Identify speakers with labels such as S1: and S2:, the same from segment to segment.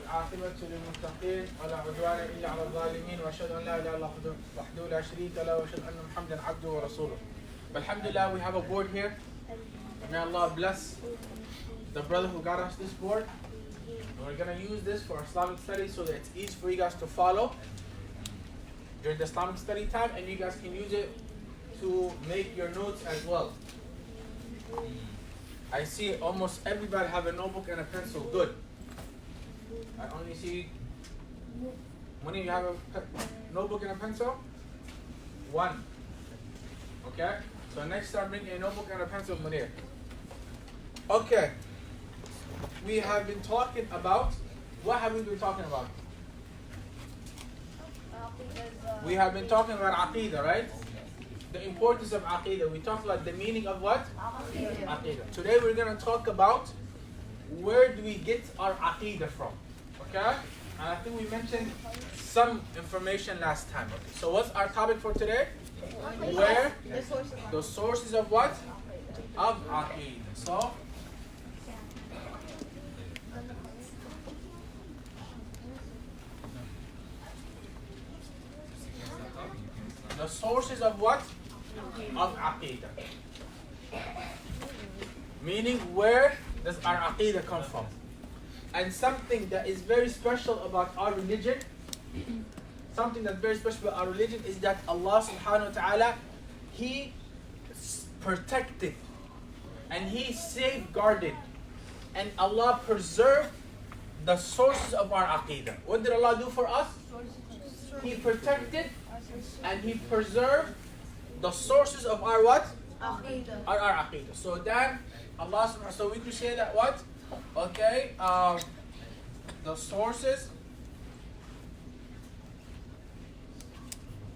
S1: والعاقبة للمتقين ولا عدوان إلا على الظالمين وأشهد أن لا إله إلا الله وحده لا شريك له وأشهد أن محمدا عبده ورسوله. Alhamdulillah, we have a board here. May Allah bless the brother who got us this board. We're going to use this for Islamic studies so that it's easy for you guys to follow during the Islamic study time, and you guys can use it to make your notes as well. I see almost everybody have a notebook and a pencil. Good. I only see one of you have a notebook and a pencil? One. Okay? So next time bring a notebook and a pencil, Munir. Okay. We have been talking about, what have we been talking about? We have been talking about Aqeedah, right? The importance of Aqeedah. We talked about the meaning of what? Aqeedah. Today we're going to talk about where do we get our Aqeedah from. Okay? And I think we mentioned some information last time. Okay. So what's our topic for today? Where? The sources of what? Of Aqeedah. So, the sources of what? Of Aqeedah. Meaning, where does our Aqeedah come from? And something that is very special about our religion, is that Allah subhanahu wa ta'ala, He protected and He safeguarded and Allah preserved the sources of our Aqeedah. What did Allah do for us? He protected and He preserved the sources of our what?
S2: Aqeedah.
S1: Our Aqeedah. So then Allah subhanahu, so we could say that what? Okay, the sources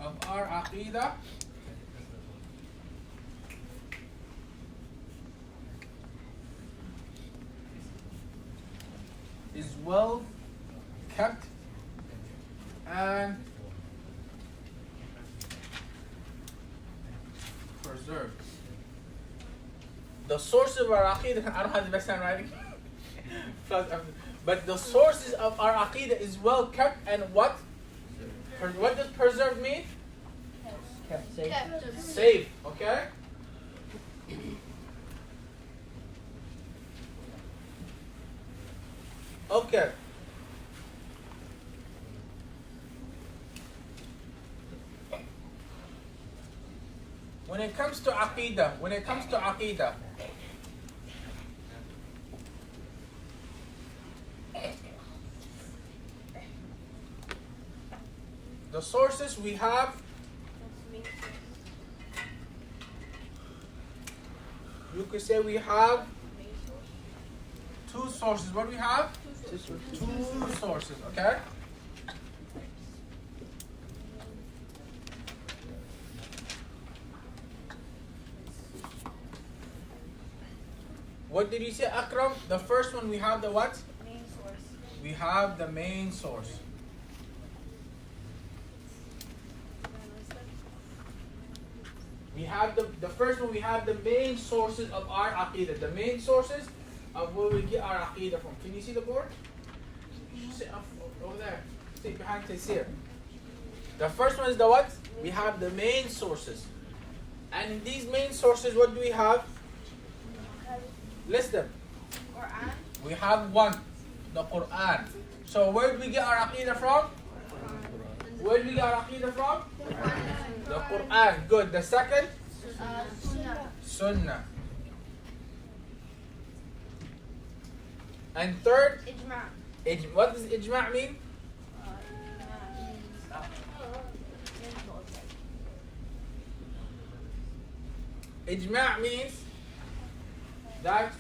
S1: of our Aqeedah is well kept and preserved. The source of our Aqeedah, I don't have the best handwriting, but the sources of our Aqeedah is well kept and what? What does preserve mean?
S2: Kept safe.
S1: Safe, okay? Okay. When it comes to Aqeedah, the sources we have, you could say we have two sources. What do we have? Two sources, okay? What did you say, Akram? The first one we have the what?
S2: Main source.
S1: We have the main source. We have the first one, we have the main sources of our Aqeedah. The main sources of where we get our Aqeedah from. Can you see the board? Sit up over there. Sit behind Taysir. The first one is the what? We have the main sources. And in these main sources, what do we have? List them.
S2: Quran.
S1: We have one, the Quran. So where do we get our Aqeedah from? Where do we get our Aqeedah from? The Quran. Good. The second? Sunnah. And third?
S2: Ijma'.
S1: What does Ijma' mean? Ijma' means that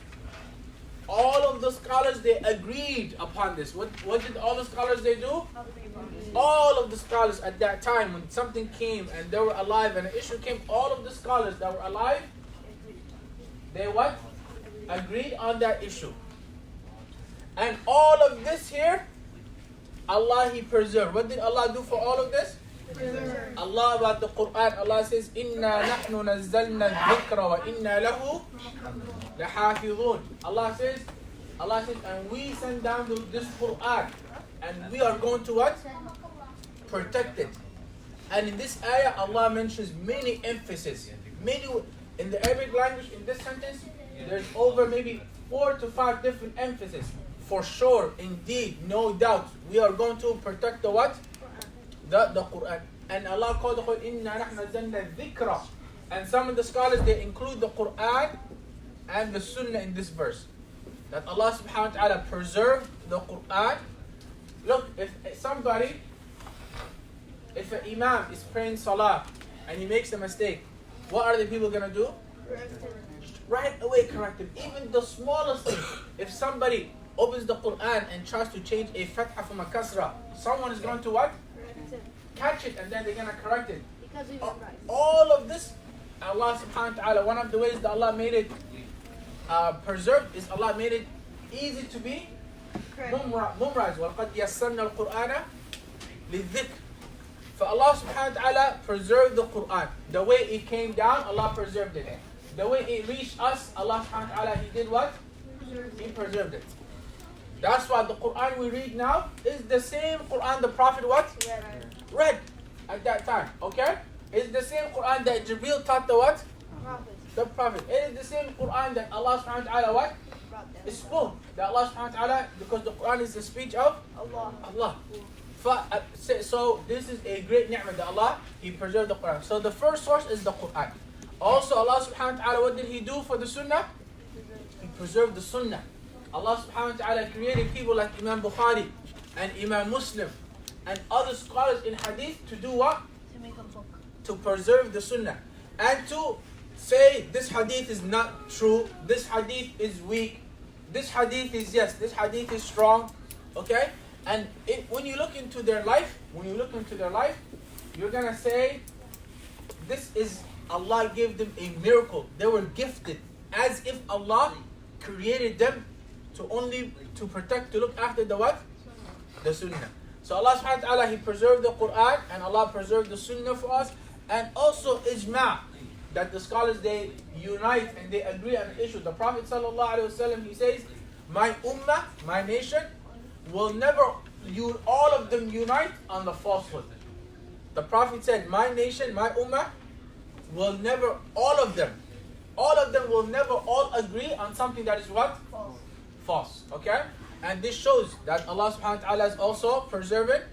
S1: all of the scholars, they agreed upon this. What did all the scholars they do? All of the scholars at that time, when something came and they were alive and an issue came, all of the scholars that were alive, they what? Agreed on that issue. And all of this here, Allah He preserved. What did Allah do for all of this?
S2: Preserved.
S1: Allah about the Quran, Allah says, Inna nahnu nazzalna dhikra wa inna lahu lahafidhun. Allah says, and we send down this Quran and we are going to what? Protect it. And in this ayah, Allah mentions many emphasis. In the Arabic language, in this sentence, there's over maybe 4 to 5 different emphasis. For sure, indeed, no doubt, we are going to protect the what? The Quran. And Allah called the Quran, إِنَّا نَحْنَ نَزَّلْنَا الذِّكْرَ. And some of the scholars, they include the Quran and the Sunnah in this verse. That Allah subhanahu wa ta'ala preserved the Quran. Look, if an imam is praying salah and he makes a mistake, what are the people going to do? Right away correct him. Even the smallest thing. If somebody opens the Quran and tries to change a fatha from a kasra, someone is going to what? Catch it, and then they're going to correct it.
S2: Because we
S1: All of this, Allah subhanahu wa ta'ala, one of the ways that Allah made it preserved is Allah made it easy to be memorized. وَلَقَدْ يَسَّرْنَا الْقُرْآنَ لِلذِّكْرِ. For Allah subhanahu wa ta'ala preserved the Quran. The way it came down, Allah preserved it. The way it reached us, Allah subhanahu wa ta'ala, He did what? He preserved it. That's why the Quran we read now is the same Quran the Prophet what? Read at that time. Okay? It's the same Quran that Jibreel taught the what? The Prophet. It is the same Quran that Allah subhanahu wa ta'ala what? Spoke. That Allah subhanahu wa ta'ala, because the Quran is the speech of Allah. So this is a great ni'mah that Allah, He preserved the Quran. So the first source is the Quran. Also Allah subhanahu wa ta'ala, what did He do for the Sunnah? He preserved the Sunnah. Allah subhanahu wa ta'ala created people like Imam Bukhari and Imam Muslim and other scholars in hadith to do what?
S2: To make a book.
S1: To preserve the Sunnah. And to say this hadith is not true, this hadith is weak, this hadith is yes, this hadith is strong. Okay? And when you look into their life, you're gonna say, this is Allah gave them a miracle. They were gifted, as if Allah created them to protect, to look after the what? The Sunnah. So Allah subhanahu wa ta'ala, He preserved the Quran, and Allah preserved the Sunnah for us, and also ijma', that the scholars, they unite and they agree on the issue. The Prophet sallallahu alaihi wasallam, he says, my ummah, my nation, will never, all of them unite on the falsehood. The Prophet said, my nation, my ummah, will never, all of them will never all agree on something that is what? False. Okay? And this shows that Allah subhanahu wa ta'ala is also preserving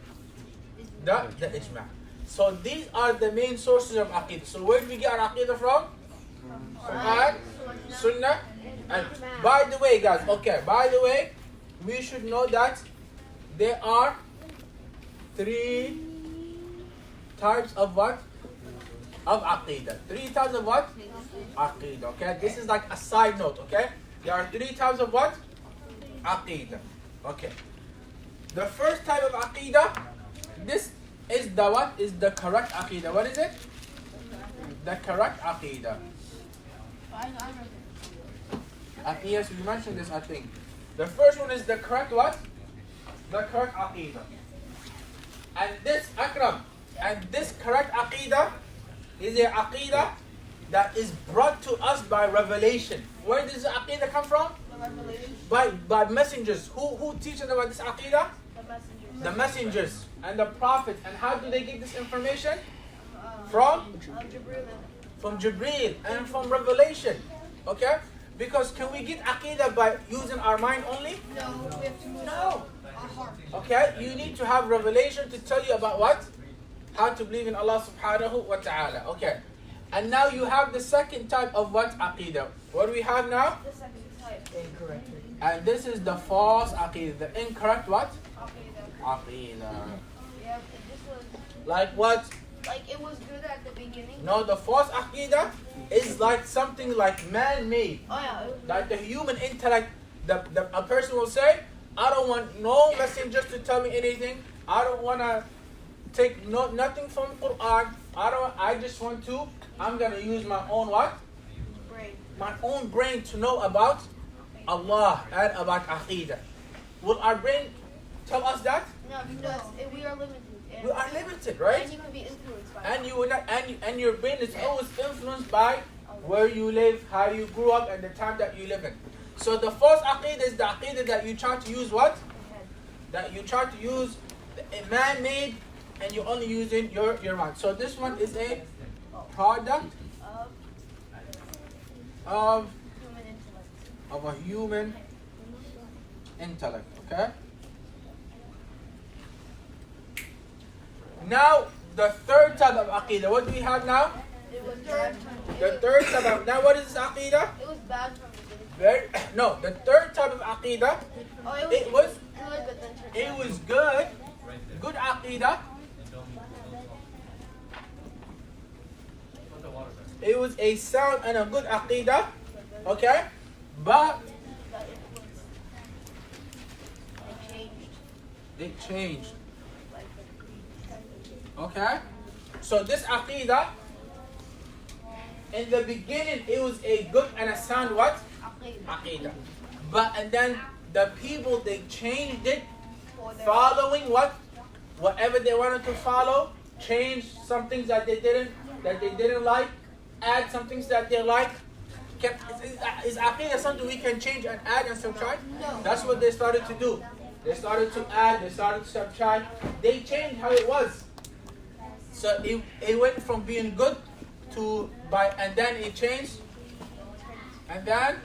S1: the ijma'. So these are the main sources of Aqeedah. So where do we get our Aqeedah from? Quran, Sunnah, and by the way guys, we should know that there are 3 types of what? Of Aqeedah. 3 types of what? Aqeedah. Okay? This is like a side note, okay? There are 3 types of what? Aqeedah. Okay. The first type of Aqeedah, this is the what? Is the correct Aqeedah. What is it? The correct Aqeedah. Yes, we mentioned this, I think. The first one is the correct what? The correct Aqeedah. And this Akram, and this correct Aqeedah is a Aqeedah that is brought to us by revelation. Where does the Aqeedah come from? By messengers. Who teaches about this Aqeedah? The messengers and the prophets. And how do they get this information? From Jibreel and from revelation. Okay? Because can we get Aqeedah by using our mind only?
S2: No, we have to move
S1: No.
S2: our heart.
S1: Okay? You need to have revelation to tell you about what? How to believe in Allah subhanahu wa ta'ala. Okay. And now you have the second type of what? Aqeedah. What do we have now?
S2: The second type.
S3: Incorrect.
S1: And this is the false Aqeedah. The incorrect what? Aqeedah.
S2: Yeah, this was
S1: Like what?
S2: like it was good at the beginning.
S1: No, the false Aqeedah is like something like man-made.
S2: Oh yeah, it was
S1: Like the human intellect, a person will say, I don't want no messengers to tell me anything. I don't want to take nothing from Quran. I'm going to use my own what?
S2: brain.
S1: My own brain to know about Allah and about Aqeedah. Will our brain tell us that?
S2: No, because we are limited. And,
S1: We are limited, right?
S2: And you can be influenced by
S1: And you will not, and your brain is always influenced by where you live, how you grew up, and the time that you live in. So the false Aqeedah is the Aqeedah that you try to use what? that you try to use a man-made and you're only using your mind. So this one is a product of a human intellect. Okay. Now the third type of Aqeedah. What do we have now?
S2: It was bad.
S1: The third type of, now what is this Aqeedah?
S2: It was bad from the beginning.
S1: No, the third type of Aqeedah,
S2: Oh,
S1: it was
S2: good, but then turned
S1: it
S2: out.
S1: was good Aqeedah. It was a sound and a good Aqeedah, okay? But they changed. Okay? So this Aqeedah, in the beginning, it was a good and a sound what? Aqeedah. And then the people, they changed it, following what? Whatever they wanted to follow, changed some things that they didn't like, add some things that they like. Is Aqeedah something we can change and add and subtract?
S2: No.
S1: That's what they started to do. They started to add, they started to subtract. They changed how it was. So it went from being good to and then it changed, and then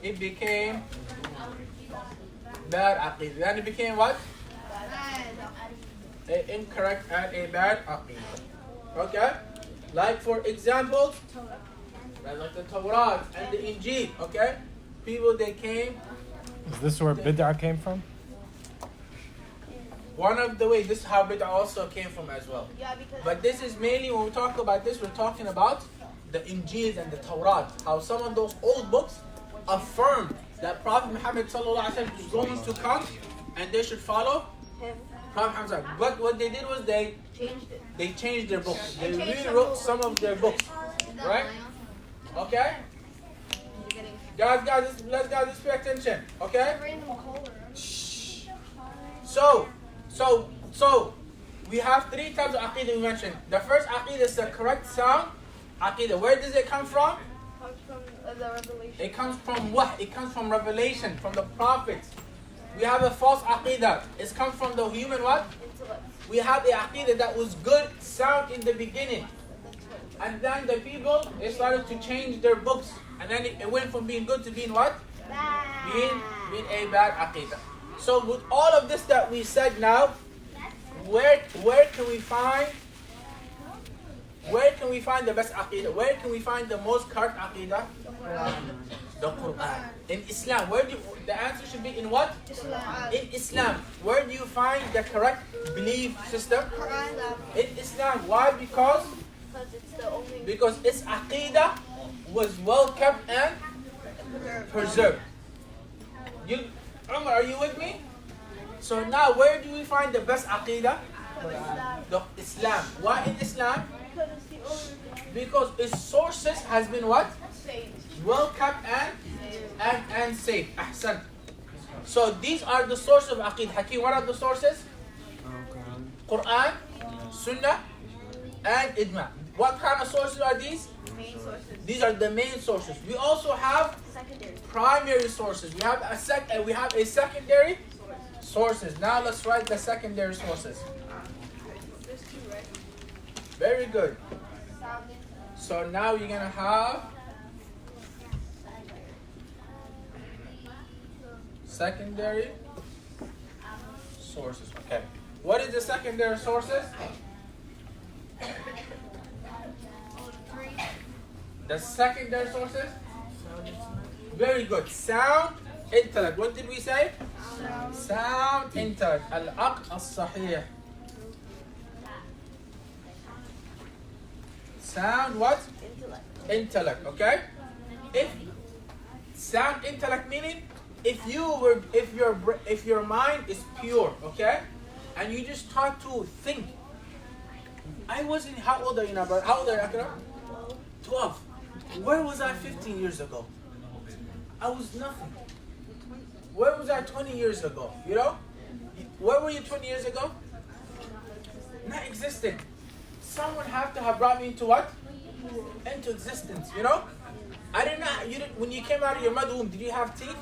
S1: it became bad Aqeedah. Then it became what? An incorrect and a bad Aqeedah. Okay? Like for example, like the Torah and the Injil. Okay? People, they came.
S3: Is this where bid'ah came from?
S1: One of the ways, this is how bid'ah also came from as well.
S2: Yeah, because
S1: But this is mainly, when we talk about this, we're talking about the Injil and the Torah. How some of those old books affirmed that Prophet Muhammad ﷺ is going to come and they should follow
S2: him
S1: Prophet Muhammad. But what they did was they changed their books. They rewrote some of their books. Right? Okay? Guys, let's pay attention. Okay? So we have three types of Aqeedah we mentioned. The first Aqeedah is the correct sound Aqeedah. Where does it come from?
S2: comes from the revelation.
S1: It comes from what? It comes from revelation, from the prophets. We have a false Aqeedah. It comes from the human what?
S2: Intellect.
S1: We have the Aqeedah that was good, sound in the beginning. And then the people, they started to change their books. And then it went from being good to being what? Being a bad Aqeedah. So with all of this that we said now, where can we find the best Aqeedah? Where can we find the most correct Aqeedah? The Quran. In Islam, the answer should be in what?
S2: Islam.
S1: In Islam. Where do you find the correct belief system?
S2: Quran.
S1: In Islam. Why? Because
S2: It's the only
S1: its Aqeedah was well kept and preserved. Umar, are you with me? So now, where do we find the best Aqeedah? The Islam. Why in Islam?
S2: Because it's the only
S1: Because its sources has been what?
S2: saved.
S1: Well kept and safe. Ahsan. So these are the sources of Aqeedah. Hakim, what are the sources? Quran, Sunnah, and Ijma. What kind of sources are these?
S2: Main sources.
S1: These are the main sources. We also have
S2: Secondary.
S1: primary sources. We have a secondary sources. Now let's write the secondary sources.
S2: There's two, right?
S1: Very good.
S2: Sound.
S1: So now you're gonna have secondary sources. Okay. What is the secondary sources? The secondary sources? Very good. Sound intellect. What did we say? Sound intellect. Al-aql as-sahih. Sound what?
S2: Intellect.
S1: Intellect. Okay? If sound intellect meaning if your mind is pure, okay? And you just start to think. How old are you now, brother? How old are you, Akram? 12. Where was I 15 years ago? I was nothing. Where was I 20 years ago? You know? Where were you 20 years ago? Not existing. Someone have to have brought me into what? Into existence, you know? When you came out of your mother womb, did you have teeth?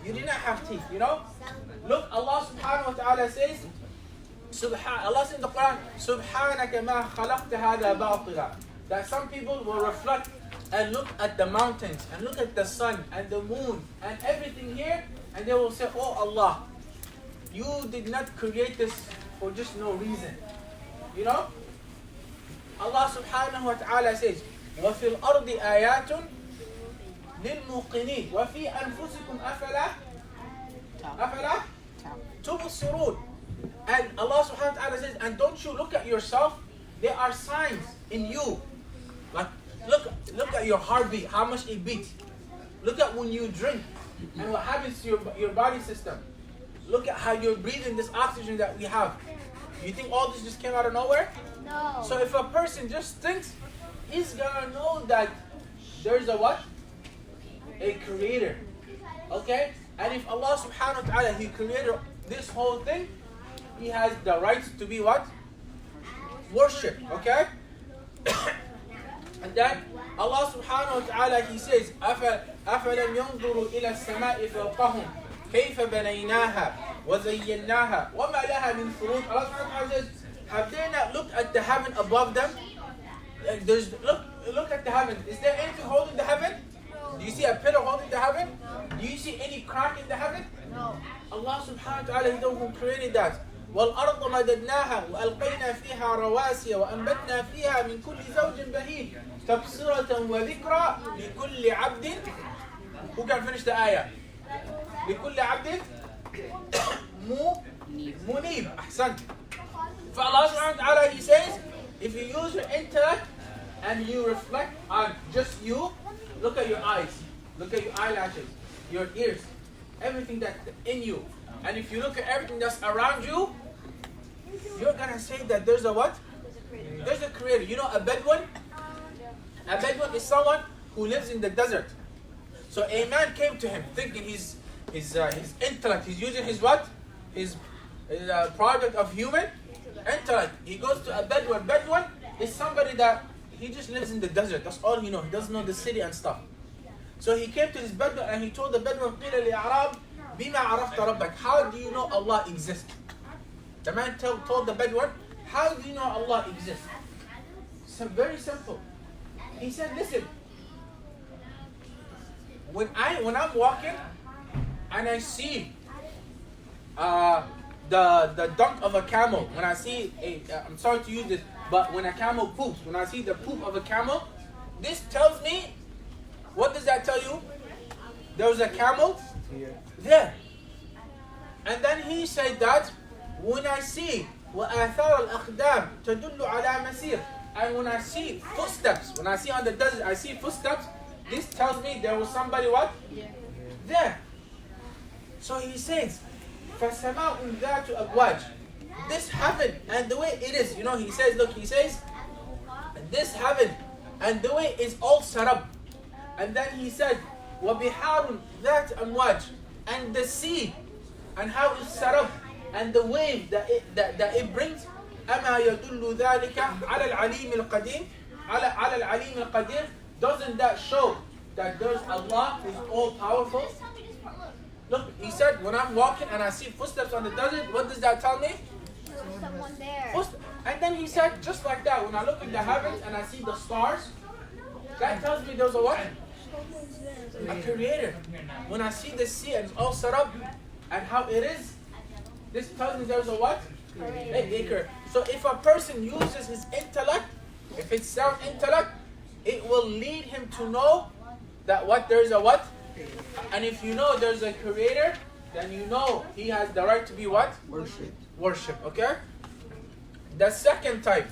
S1: You did not have teeth, you know? Look, Allah subhanahu wa ta'ala says, Allah says in the Quran, Subhanaka ma khalaqta hada batila. That some people will reflect and look at the mountains and look at the sun and the moon and everything here, and they will say, oh Allah, you did not create this for just no reason. You know? Allah subhanahu wa ta'ala says, وَفِي الْأَرْضِ آيَاتٌ لِلْمُوقِنِينَ وَفِي أَنفُسِكُمْ أَفَلَا تُبْصِرُونَ. And Allah subhanahu wa ta'ala says, and don't you look at yourself? There are signs in you. Like, look at your heartbeat, how much it beats. Look at when you drink and what happens to your body system. Look at how you're breathing this oxygen that we have. You think all this just came out of nowhere?
S2: No.
S1: So if a person just thinks, he's gonna know that there's a what? A creator. Okay? And if Allah subhanahu wa ta'ala, He created this whole thing, He has the right to be what? Worship. Okay? And then Allah subhanahu wa ta'ala, He says, أَفَلَمْ يَنْظُرُوا إِلَى السَّمَاءِ فَوْقَهُمْ كَيْفَ بَنَيْنَاهَا وَزَيَّنَّاهَا وَمَا لَهَا مِنْ فُرُوجٍ. Allah subhanahu wa ta'ala says, have they not looked at the heaven above them? Look at the heaven. Is there anything holding the heaven? Do you see a pillar holding the heaven? Do you see any crack in the heaven?
S2: No.
S1: Allah subhanahu wa ta'ala, He the one who created that. وَالْأَرْضَ مَدَدْنَاهَا وَأَلْقَيْنَا فِيهَا رَوَاسِيَ وَأَنْبَتْنَا فِيهَا مِنْ كُلِّ زَوْجٍ بَهِيجٍ تَبْصِرَةً وَذِكْرًا لِكُلِّ عَبْدٍ. Who can finish the ayah? لِكُلِّ عَبْدٍ مُنِيبٍ. أحسنت. For Allah subhanahu wa ta'ala, He says, if you use your intellect and you reflect on just you, look at your eyes, look at your eyelashes, your ears, everything that's in you. And if you look at everything that's around you, you're gonna say that there's a what? There's a creator. You know a Bedouin? A Bedouin is someone who lives in the desert. So a man came to him thinking his intellect, he's using his what? His product of human intellect. He goes to a Bedouin. Bedouin is somebody that he just lives in the desert. That's all he knows. He doesn't know the city and stuff. So he came to this Bedouin and he told the Bedouin, قِيلَ لِأَعْرَابٍ بِمَا عَرَفْتَ رَبَّكَ. How do you know Allah exists? The man told the Bedouin, how do you know Allah exists? So very simple. He said, listen, when I'm walking and I see the dunk of a camel, when I see I'm sorry to use this, but when a camel poops, when I see the poop of a camel, this tells me, what does that tell you? There's a camel there. And then he said that when I see وَآثَارَ الْأَخْدَامِ تَدُلُّ عَلَى مَسِيرٍ, and when I see footsteps, when I see on the desert, I see footsteps, this tells me there was somebody what? There. So he says, فَسَمَاءٌ ذَاتُ أَبْوَاجٍ. This heaven and the way it is, he says, look, he says, this heaven and the way it's all set up. And then he said, وَبِحَارٌ ذَاتْ أَمْوَاجٍ. And the sea and how it's set up and the wave that it brings. أَمَا يَدُلُّ ذَلِكَ عَلَى الْعَلِيمِ الْقَدِيرِ عَلَى الْعَلِيمِ الْقَدِيرِ. Doesn't that show that there's Allah who's all powerful? Look, he said, when I'm walking and I see footsteps on the desert, what does that tell me?
S2: There's someone there.
S1: And then he said, just like that, when I look in the heavens and I see the stars, that tells me there's a what? A creator. When I see the sea and it's all set up and how it is, this tells me there's a what? Creator. So if a person uses his intellect, if it's sound intellect, it will lead him to know that what there's a what? And if you know there's a creator, then you know he has the right to be what? Worship, okay? The second type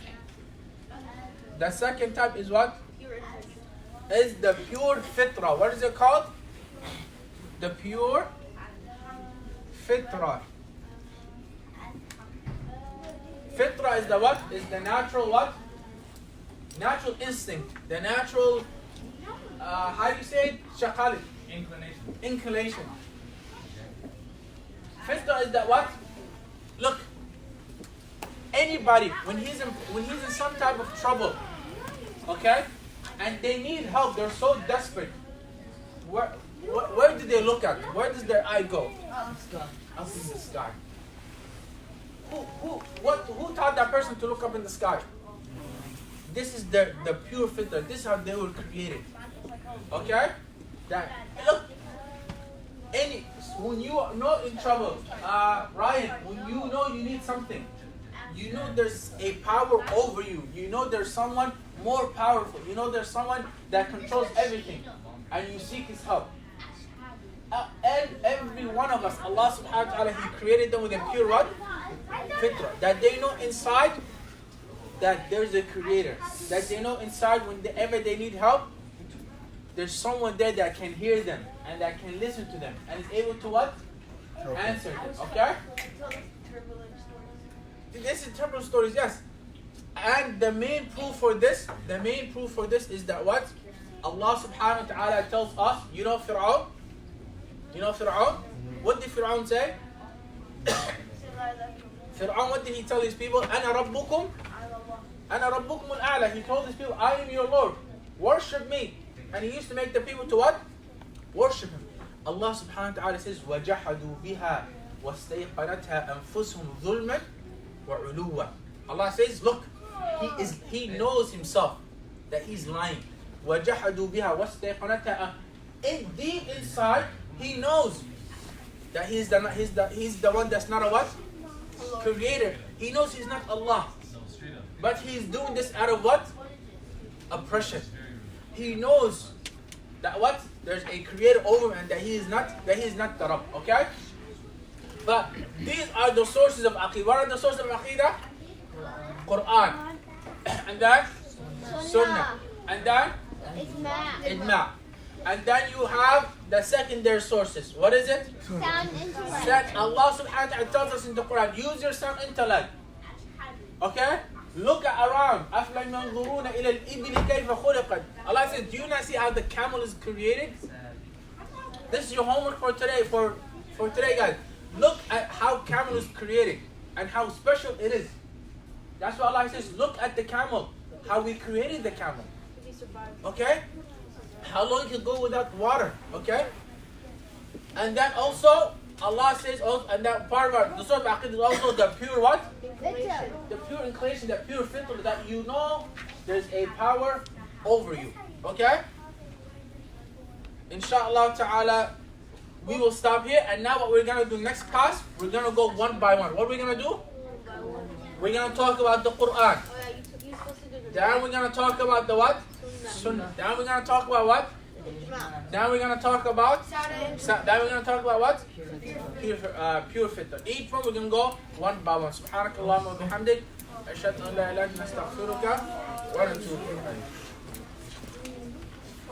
S1: is what? Is the pure fitra. What is it called? The pure fitra. Fitra is the what? Is the natural what? Natural instinct. The natural, how do you say it? Shakali. Inclination. Fitra is that what? Look, anybody, when he's in some type of trouble, okay? And they need help, they're so desperate. Where do they look at? Where does their eye go? up in the sky. Who taught that person to look up in the sky? This is the pure fitra. This is how they were created. Okay? That look. When you are not in trouble, Ryan, when you know you need something, you know there's a power over you. You know there's someone more powerful. You know there's someone that controls everything, and you seek His help. And every one of us, Allah subhanahu wa ta'ala, He created them with a pure what? Fitra. That they know inside that there's a creator. That they know inside whenever they need help, there's someone there that can hear them and that can listen to them and is able to what? Answer them. Okay? This is temporal stories, yes. And the main proof for this is that what? Allah subhanahu wa ta'ala tells us, you know Fir'aun? You know Fir'aun? What did Fir'aun say? Fir'aun, what did he tell his people? Ana rabbukum al-a'la. He told his people, I am your Lord. Worship me. And he used to make the people to what? Worship him. Allah subhanahu wa ta'ala says, وَجَحَدُوا بِهَا وَاسْتَيْقَنَتْهَا أَنفُسُهُمْ ظُلْمًا وَعُلُوًّا. Allah says, look, he knows himself that he's lying. وَجَحَدُوا بِهَا وَاسْتَيْقَنَتْهَا. Deep inside, he knows that he's the one that's not a what? Creator. He knows he's not Allah. But he's doing this out of what? Oppression. He knows that what? There's a creator over him and that he is not the Rabb. Okay? But these are the sources of Aqeedah. What are the sources of Aqeedah? Quran. And then Sunnah. And then Ijma'. And then you have the secondary sources. What is it?
S2: Sound intellect.
S1: That Allah subhanahu wa ta'ala tells us in the Quran. Use your sound intellect. Okay? Look around. أَفْلَمْ يَنْظُرُونَ إِلَى الْإِبِلِ كَيْفَ خُلِقَتْ. Allah says, do you not see how the camel is created? This is your homework for today, for today, guys. Look at how camel is created and how special it is. That's why Allah says, look at the camel, how we created the camel. Okay? How long it can go without water. Okay? And then also, Allah says, and that part of the Source of Aqeedah is also the pure what? The pure inclination, the pure fitra, that you know there's a power over you. Okay? Inshallah ta'ala, we will stop here. And now what we're going to do next class, we're going to go one by one. What are we going to do? We're going to talk about the Quran. Then we're going to talk about the what? Sunnah. Then we're going to talk about what? Then we're going to talk about what? Pure fitra. Each one we're going to go one by one. Subhanakallahumma wa bihamdik. Ashhadu an la ilaha illa anta astaghfiruka wa atubu ilayk.